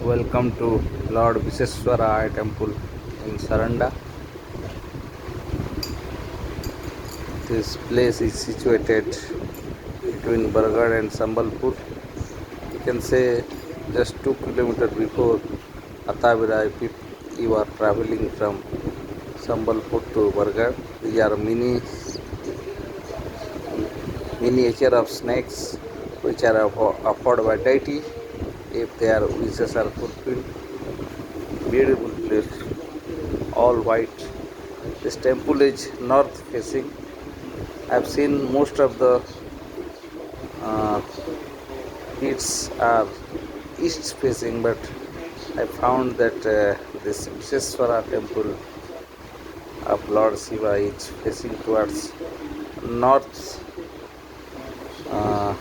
Welcome to Lord Viseswara Temple in Saranda. This place is situated between Bargarh and Sambalpur. You can say just 2 kilometers before Atavira if you are traveling from Sambalpur to Bargarh. These are miniature of snakes which are offered by deity if their wishes are fulfilled. Beautiful place, all white. This temple is north facing. I've seen most of the uh, pits are east facing, but I found that this Visheswara temple of Lord Shiva is facing towards north. Uh,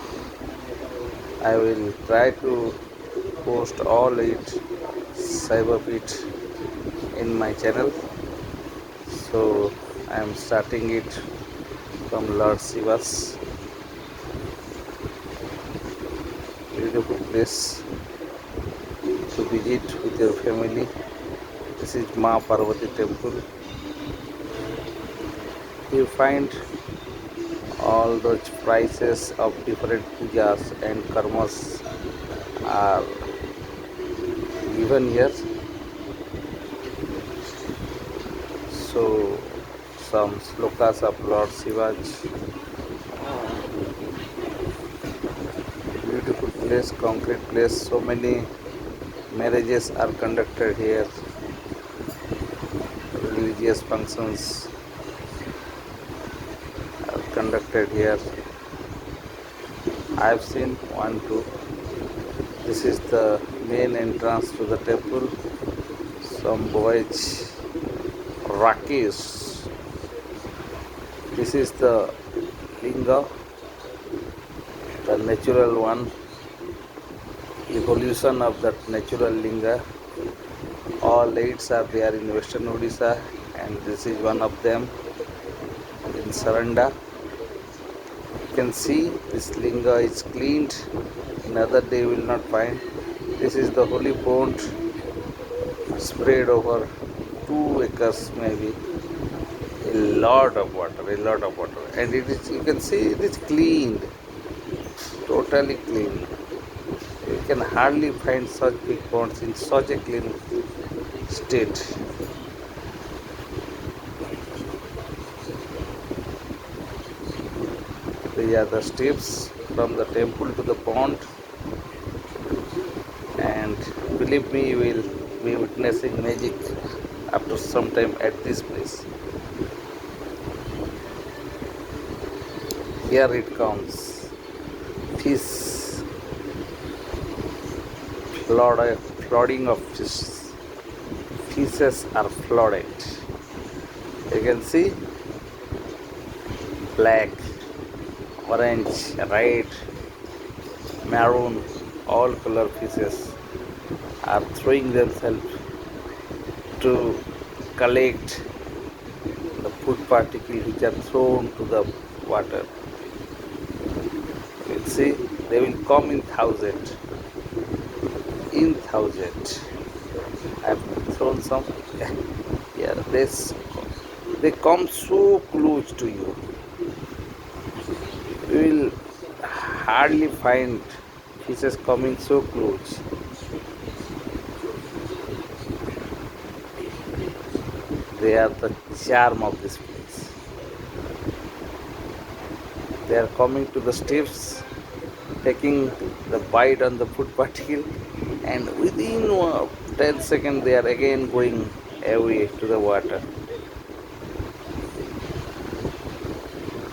I will try to post all it cyber pit in my channel. So I am starting it from Lord Shiva's. Beautiful place to visit with your family. This is Ma Parvati temple. You find all those prices of different pujas and karmas are given here. So some slokas of Lord Shiva's. Beautiful place, concrete place. So many marriages are conducted here. Religious functions are conducted here. I have seen one, two. This is the main entrance to the temple. Some boys Rakis. This is the linga, the natural one, evolution of that natural linga. All 8 are there in Western Odisha, and this is one of them in Saranda. You can see this linga is cleaned. Another day you will not find. This is the holy pond spread over 2 acres maybe. A lot of water, and it is, you can see it is cleaned, totally clean. You can hardly find such big ponds in such a clean state. These are the steps from the temple to the pond, and believe me, you will be witnessing magic after some time at this place. Here it comes. Fish, flooding of fish. Fishes are flooded. You can see black, orange, red, maroon, all color fishes are throwing themselves to collect the food particles which are thrown to the water. You will see they will come in thousand. I have thrown some. Yeah, they come so close to you. You will hardly find fishes coming so close. They are the charm of this place. They are coming to the steps, taking the bite on the food particle, and within 10 seconds they are again going away to the water.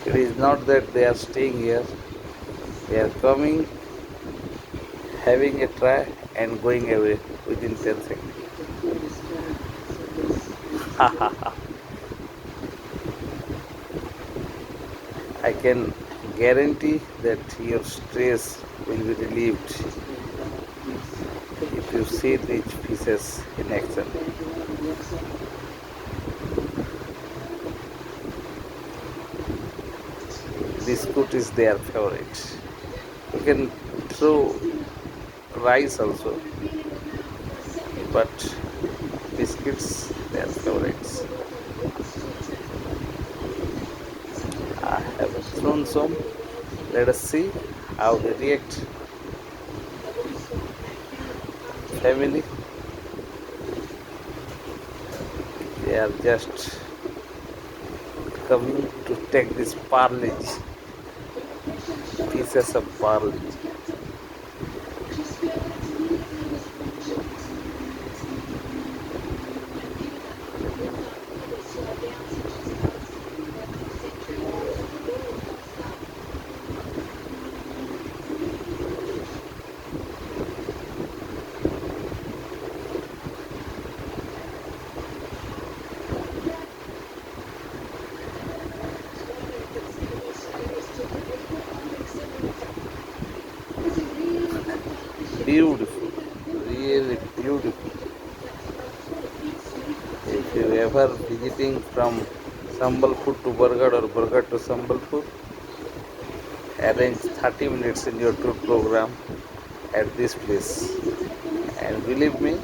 It is not that they are staying here. They are coming, having a try, and going away within 10 seconds. I can guarantee that your stress will be relieved if you see these fishes in action. Biscuit is their favorite. You can throw rice also. but biscuits, their favorites. I have thrown some. Let us see how they react. Family, they are just coming to take this parley, pieces of parley. Beautiful, really beautiful. If you ever visiting from Sambalpur to Bargarh or Bargarh to Sambalpur, arrange 30 minutes in your tour program at this place. And believe me,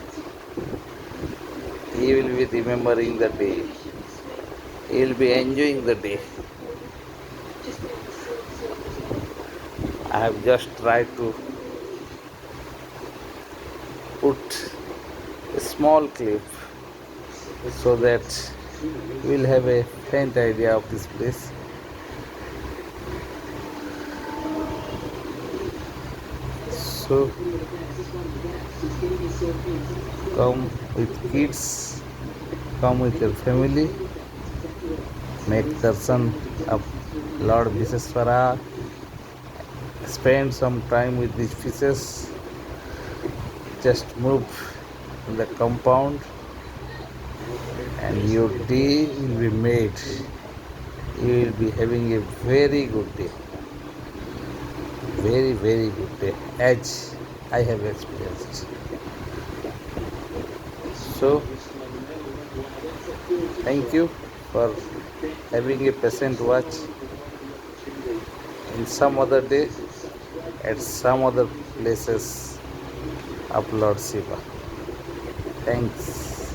he will be remembering the day. He will be enjoying the day. I have just tried to put a small clip so that we'll have a faint idea of this place. So come with kids, come with your family, make darshan of Lord Visheswara, spend some time with these fishes, just move in the compound and your day will be made. You will be having a very good day. Very, very good day, as I have experienced. So, thank you for having a patient watch. In some other day, at some other places of Lord Shiva. Thanks.